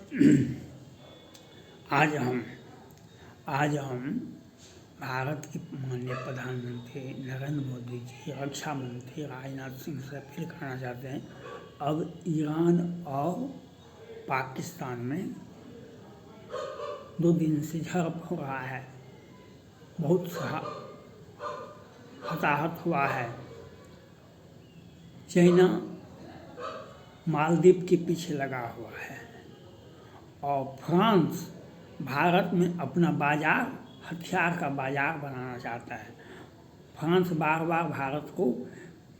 आज हम भारत के माननीय प्रधानमंत्री नरेंद्र मोदी जी, रक्षा मंत्री राजनाथ सिंह से अपील करना चाहते हैं। अब ईरान और पाकिस्तान में 2 दिन से झड़प हो रहा है, बहुत सा हताहत हुआ है। चाइना मालदीव के पीछे लगा हुआ है और फ्रांस भारत में अपना बाजार, हथियार का बाजार बनाना चाहता है। फ्रांस बार बार भारत को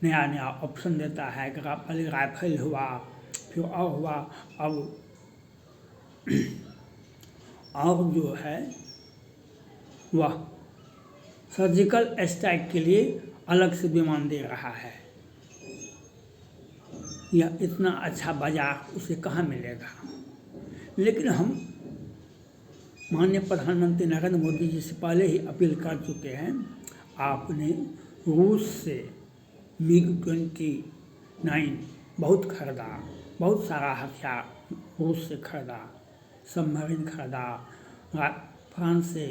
नया नया ऑप्शन देता है कि पहले राइफल हुआ, फिर और हुआ, अब जो है वह सर्जिकल स्ट्राइक के लिए अलग से विमान दे रहा है। यह इतना अच्छा बाजार उसे कहाँ मिलेगा। लेकिन हम माननीय प्रधानमंत्री नरेंद्र मोदी जी से पहले ही अपील कर चुके हैं, आपने रूस से MiG-29 बहुत खरीदा, बहुत सारा हथियार रूस से खरीदा, सबमरीन खरीदा, फ्रांस से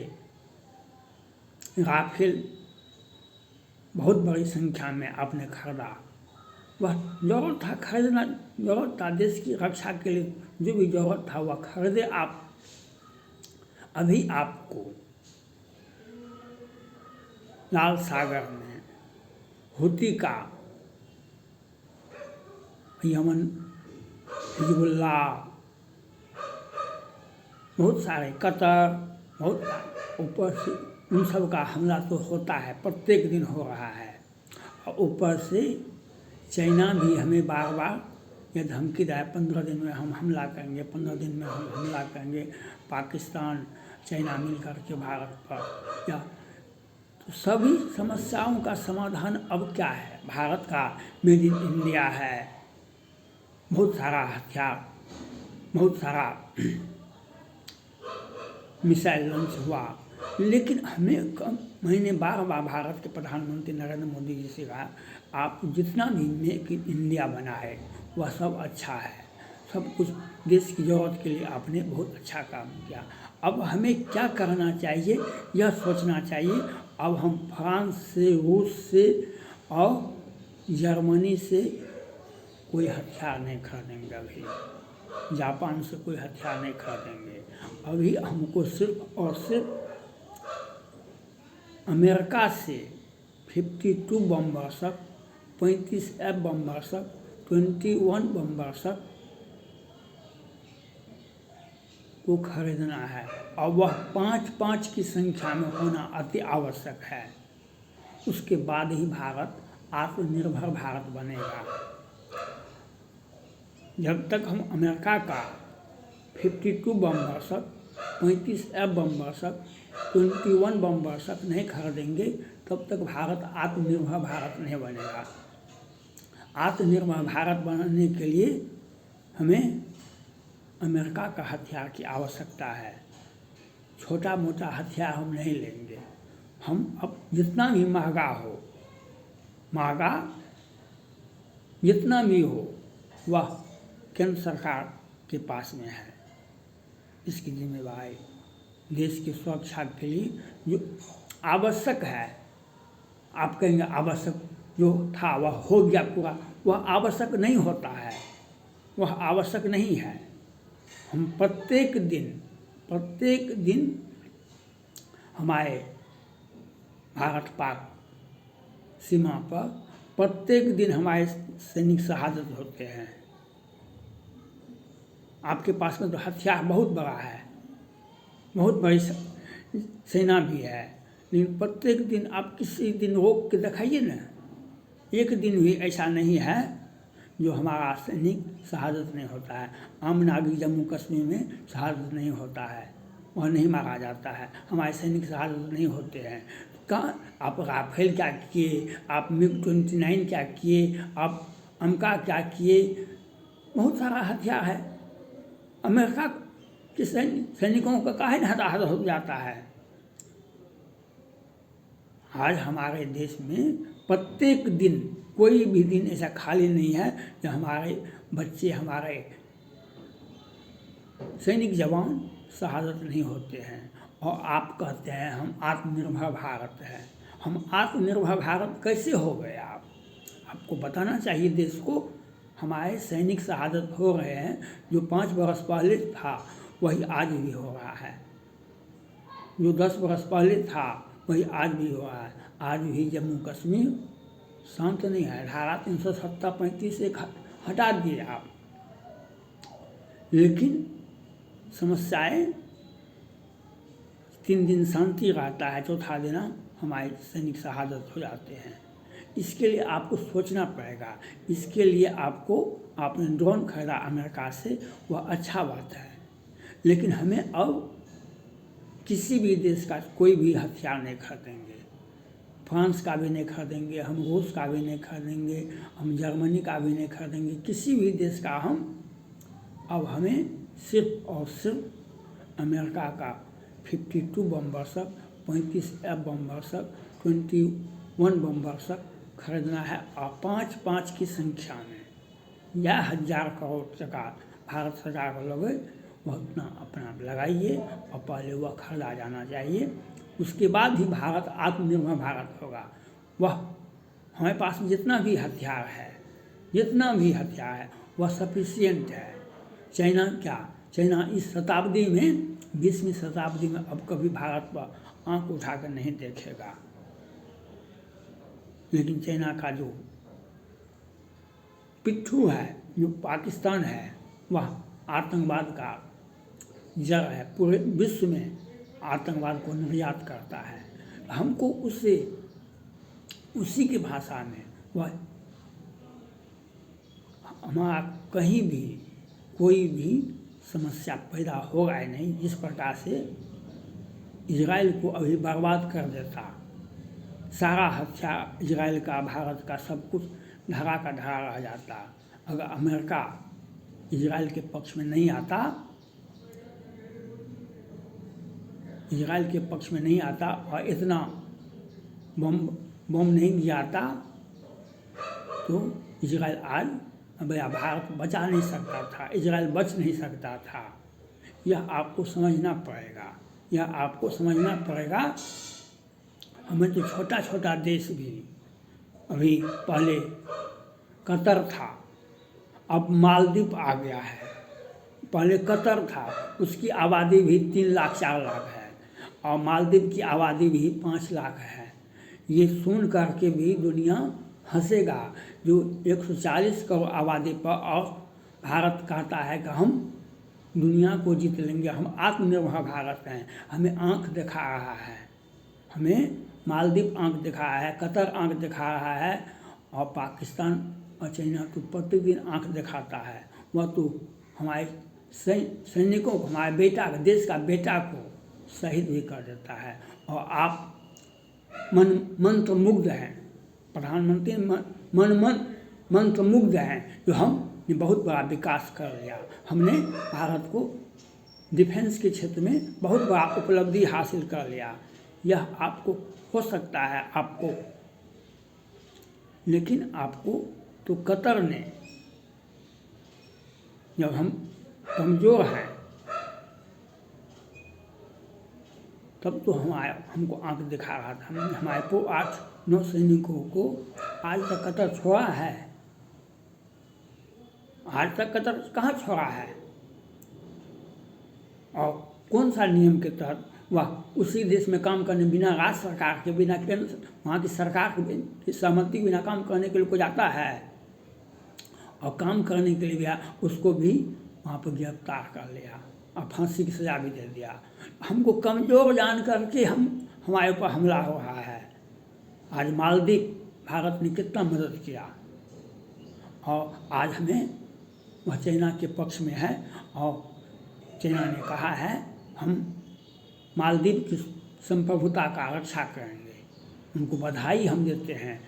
राफेल बहुत बड़ी संख्या में आपने खरीदा। वह जरूरत था, खरीदना जरूरत था, देश की रक्षा के लिए जो भी जरूरत था वह खरीदे आप। अभी आपको लाल सागर में हुती का, यमन, हिजबुल्लाह, बहुत सारे कतर, बहुत ऊपर से उन सब का हमला तो होता है, प्रत्येक दिन हो रहा है। और ऊपर से चाइना भी हमें बार बार यह धमकी रहा है, 15 दिन में हम हमला करेंगे, 15 दिन में हम हमला करेंगे। पाकिस्तान, चाइना मिल करके भारत पर, या तो सभी समस्याओं का समाधान अब क्या है। भारत का मेड इन इंडिया है, बहुत सारा हथियार, बहुत सारा मिसाइल लॉन्च हुआ। लेकिन मैंने बार बार भारत के प्रधानमंत्री नरेंद्र मोदी जी से कहा, आप जितना भी मेक इन इंडिया बना है वह सब अच्छा है, सब कुछ देश की ज़रूरत के लिए आपने बहुत अच्छा काम किया। अब हमें क्या करना चाहिए यह सोचना चाहिए। अब हम फ्रांस से, रूस से और जर्मनी से कोई हथियार नहीं खरीदेंगे, अभी जापान से कोई हथियार नहीं खरीदेंगे। अभी हमको सिर्फ और सिर्फ अमेरिका से 52 बम वर्षक, 35 F बम वर्षक, 21 बम वर्षक को खरीदना है और वह 5-5 की संख्या में होना अति आवश्यक है। उसके बाद ही भारत आत्मनिर्भर भारत बनेगा। जब तक हम अमेरिका का 52 बम वर्षक, 35 F बम वर्षक, 21 बम वर्षक नहीं खरीदेंगे, तब तक भारत आत्मनिर्भर भारत नहीं बनेगा। आत्मनिर्भर भारत बनने के लिए हमें अमेरिका का हथियार की आवश्यकता है। छोटा मोटा हथियार हम नहीं लेंगे। हम अब जितना भी महंगा जितना भी हो वह केंद्र सरकार के पास में है। इसकी जिम्मेदारी देश की सुरक्षा के लिए जो आवश्यक है, आप कहेंगे आवश्यक जो था वह हो गया पूरा, वह आवश्यक नहीं होता है, वह आवश्यक नहीं है। हम प्रत्येक दिन हमारे भारत पाक सीमा पर प्रत्येक दिन हमारे सैनिक शहादत होते हैं। आपके पास में तो हथियार बहुत बड़ा है, बहुत बड़ी सेना भी है, लेकिन प्रत्येक दिन आप किसी दिन रोक के दिखाइए ना, एक दिन भी ऐसा नहीं है जो हमारा सैनिक शहादत नहीं होता है। आम नागरिक जम्मू कश्मीर में शहादत नहीं होता है, वह नहीं मारा जाता है, हमारे सैनिक शहादत नहीं होते हैं। कहाँ आप राफेल क्या किए, आप MiG-29 क्या किए, आप अमका क्या किए, बहुत सारा हथियार है। अमेरिका के सैनिकों का काहे हताहत हो जाता है। आज हमारे देश में प्रत्येक दिन, कोई भी दिन ऐसा खाली नहीं है जब हमारे बच्चे, हमारे सैनिक जवान शहादत नहीं होते हैं। और आप कहते हैं हम आत्मनिर्भर भारत है। हम आत्मनिर्भर भारत कैसे हो गए? आपको बताना चाहिए देश को। हमारे सैनिक शहादत हो रहे हैं, जो 5 बरस पहले था वही आज भी हो रहा है, जो 10 बरस पहले था वही आज भी हो रहा है। आज भी जम्मू कश्मीर शांत नहीं है। धारा 370 35 से हटा दिए आप, लेकिन समस्याएं 3 दिन शांति रहता है, चौथा दिन हमारे सैनिक शहादत हो जाते हैं। इसके लिए आपको सोचना पड़ेगा। इसके लिए आपने ड्रोन खरीदा अमेरिका से, वह अच्छा बात है, लेकिन हमें अब किसी भी देश का कोई भी हथियार नहीं खरीदेंगे। फ्रांस का भी नहीं खरीदेंगे, हम रूस का भी नहीं खरीदेंगे, हम जर्मनी का भी नहीं खरीदेंगे। किसी भी देश का हमें सिर्फ और सिर्फ अमेरिका का 52 बम वर्षक, 35 F बम वर्षक, 21 बम वर्षक खरीदना है। और 5-5 की संख्या में या 1000 करोड़ टका भारत सरकार को लगे, वह उतना अपना लगाइए और पहले वह खरीदा जाना चाहिए। उसके बाद ही भारत आत्मनिर्भर भारत होगा। वह हमारे पास जितना भी हथियार है वह सफिशिएंट है। चाइना इस शताब्दी में, 20वीं शताब्दी में अब कभी भारत पर आंख उठाकर नहीं देखेगा। लेकिन चाइना का जो पिट्ठू है, जो पाकिस्तान है, वह आतंकवाद का जड़ है। पूरे विश्व में आतंकवाद को निर्यात करता है। हमको उसी की भाषा में वह हमारा कहीं भी कोई भी समस्या पैदा होगा ही नहीं। जिस प्रकार से इजराइल को अभी बर्बाद कर देता, सारा हथियार इजराइल का, भारत का सब कुछ धरा का धरा रह जाता। अगर अमेरिका इजराइल के पक्ष में नहीं आता और इतना बम नहीं गिराता, तो इजराइल आज भारत बचा नहीं सकता था, इजराइल बच नहीं सकता था। यह आपको समझना पड़ेगा। हमें तो छोटा छोटा देश भी, अभी पहले कतर था, अब मालदीव आ गया है। पहले कतर था, उसकी आबादी भी 3 लाख 4 लाख है, और मालदीव की आबादी भी 5 लाख है। ये सुन करके भी दुनिया हंसेगा, जो 140 करोड़ आबादी पर और भारत कहता है कि हम दुनिया को जीत लेंगे, हम आत्मनिर्भर भारत हैं। हमें आंख दिखा रहा है, हमें मालदीव आंख दिखा रहा है, कतर आंख दिखा रहा है, और पाकिस्तान और चाइना तो प्रतिदिन आंख दिखाता है। वह तो हमारे सैनिकों को, हमारे बेटा, देश का बेटा को शहीद भी कर देता है। और आप मंत्रमुग्ध हैं, प्रधानमंत्री मंत्रमुग्ध हैं, जो हमने बहुत बड़ा विकास कर लिया। हमने भारत को डिफेंस के क्षेत्र में बहुत बड़ा उपलब्धि हासिल कर लिया। यह आपको हो सकता है, लेकिन आपको तो कतर ने, जब हम कमज़ोर हैं तब तो हमको आंख दिखा रहा था। हमने हमारे को 8-9 सैनिकों को आज तक कतर छोड़ा है? आज तक कतर कहाँ छोड़ा है? और कौन सा नियम के तहत वह उसी देश में काम करने, बिना राज्य सरकार के, बिना केंद्र वहाँ की सरकार की सहमति बिना काम करने के लिए कोई जाता है? और काम करने के लिए उसको भी वहाँ पर गिरफ्तार कर लिया और फांसी की सज़ा भी दे दिया। हमको कमज़ोर जान करके हमारे ऊपर हमला हो रहा है। आज मालदीव भारत ने कितना मदद किया, और आज हमें वह चाइना के पक्ष में है, और चाइना ने कहा है हम मालदीव की संप्रभुता का रक्षा करेंगे। उनको बधाई हम देते हैं।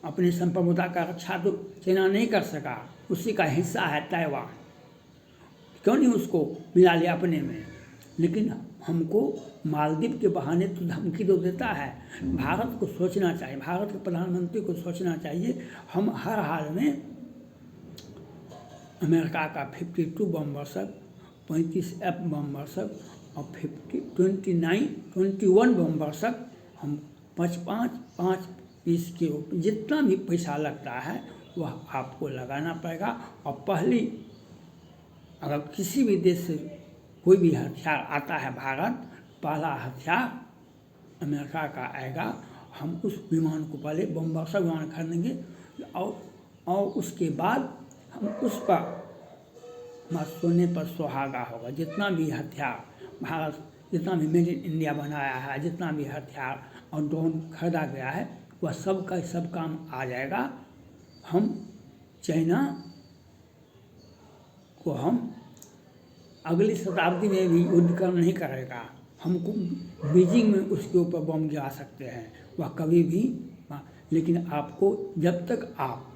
अपनी संप्रभुता का रक्षा तो चाइना नहीं कर सका, उसी का हिस्सा है ताइवान, क्यों नहीं उसको मिला लिया अपने में? लेकिन हमको मालदीव के बहाने तो धमकी तो देता है। भारत को सोचना चाहिए, भारत के प्रधानमंत्री को सोचना चाहिए, हम हर हाल में अमेरिका का 52 बम वर्षक 35F बम वर्षक और 21 बम वर्षक हम 5 पीस के जितना भी पैसा लगता है वह आपको लगाना पड़ेगा। और पहली अगर किसी भी देश से कोई भी हथियार आता है भारत, पहला हथियार अमेरिका का आएगा। हम उस विमान को पहले बम वर्षक विमान खरीदेंगे और उसके बाद हम उस पर सोने पर सुहागा होगा। जितना भी हथियार भारत, जितना भी मेड इन इंडिया बनाया है, जितना भी हथियार और ड्रोन खरीदा गया है, वह सब का सब काम आ जाएगा। हम चाइना को हम अगली शताब्दी में भी युद्ध कर नहीं करेगा। हमको बीजिंग में उसके ऊपर बम गिरा सकते हैं, वह कभी भी। लेकिन आपको जब तक आप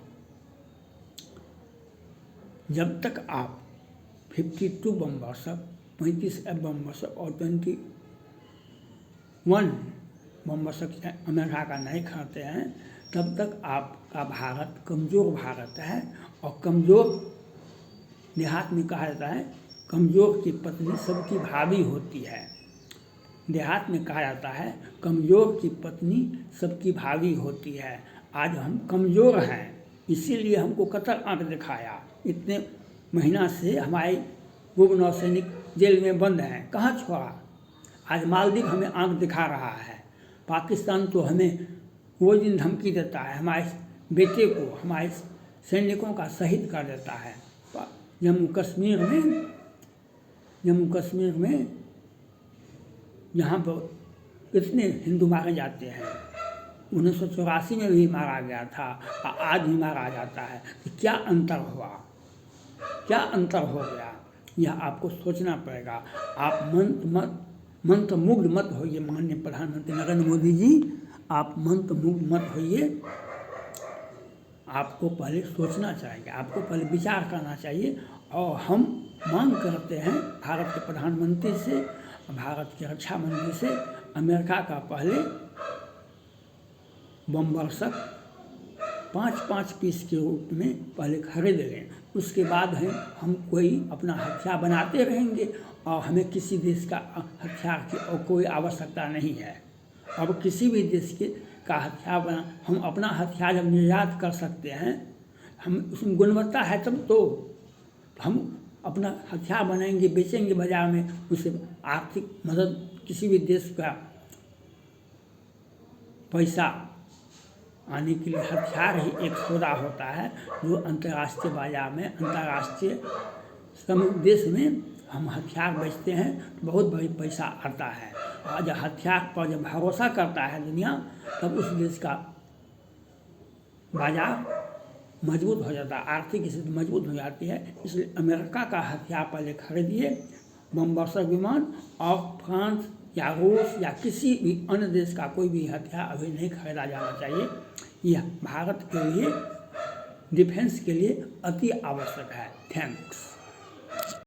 52 बम वर्षक, 35F बम वर्षक और 21 बम वर्षक अमेरिका का नहीं खाते हैं, तब तक आपका भारत कमज़ोर भारत है। और कमज़ोर, देहात में कहा जाता है कमज़ोर की पत्नी सबकी भाभी होती है। देहात में कहा जाता है कमज़ोर की पत्नी सबकी भाभी होती है। आज हम कमज़ोर हैं, इसीलिए हमको कतर आंख दिखाया। इतने महीना से हमारे पूर्व नौसैनिक जेल में बंद हैं, कहाँ छोड़ा। आज मालदीव हमें आंख दिखा रहा है। पाकिस्तान तो हमें वो दिन धमकी देता है, हमारे बेटे को, हमारे सैनिकों का शहीद कर देता है। जम्मू कश्मीर में यहाँ पर कितने हिंदू मारे जाते हैं। 1984 में भी मारा गया था, आज भी मारा जाता है। तो क्या अंतर हुआ, क्या अंतर हो गया, यह आपको सोचना पड़ेगा। आप मंत्रमुग्ध मत होइए। माननीय प्रधानमंत्री नरेंद्र मोदी जी, आप मंत्रमुग्ध मत होइए। आपको पहले सोचना चाहिए, आपको पहले विचार करना चाहिए। और हम मांग करते हैं भारत के प्रधानमंत्री से, भारत के रक्षा मंत्री से, अमेरिका का पहले बम वर्षक 5 पीस के रूप में पहले खरीद लें। उसके बाद हम कोई अपना हथियार बनाते रहेंगे और हमें किसी देश का हथियार की और कोई आवश्यकता नहीं है। अब किसी भी देश का हथियार बना, हम अपना हथियार जब निर्यात कर सकते हैं, हम उसमें गुणवत्ता है तब तो हम अपना हथियार बनाएंगे, बेचेंगे बाजार में। उससे आर्थिक मदद, किसी भी देश का पैसा आने के लिए हथियार ही एक सौदा होता है, जो अंतर्राष्ट्रीय बाजार में, अंतर्राष्ट्रीय देश में हम हथियार बेचते हैं तो बहुत बड़ी पैसा आता है। और जब हथियार पर जब भरोसा करता है दुनिया, तब उस देश का बाजार मजबूत हो जाता है, आर्थिक स्थिति मजबूत हो जाती है। इसलिए अमेरिका का हथियार पहले खरीदिए, बम वर्षक विमान। और फ्रांस या रूस या किसी भी अन्य देश का कोई भी हथियार अभी नहीं खरीदा जाना चाहिए। यह भारत के लिए, डिफेंस के लिए अति आवश्यक है। थैंक्स।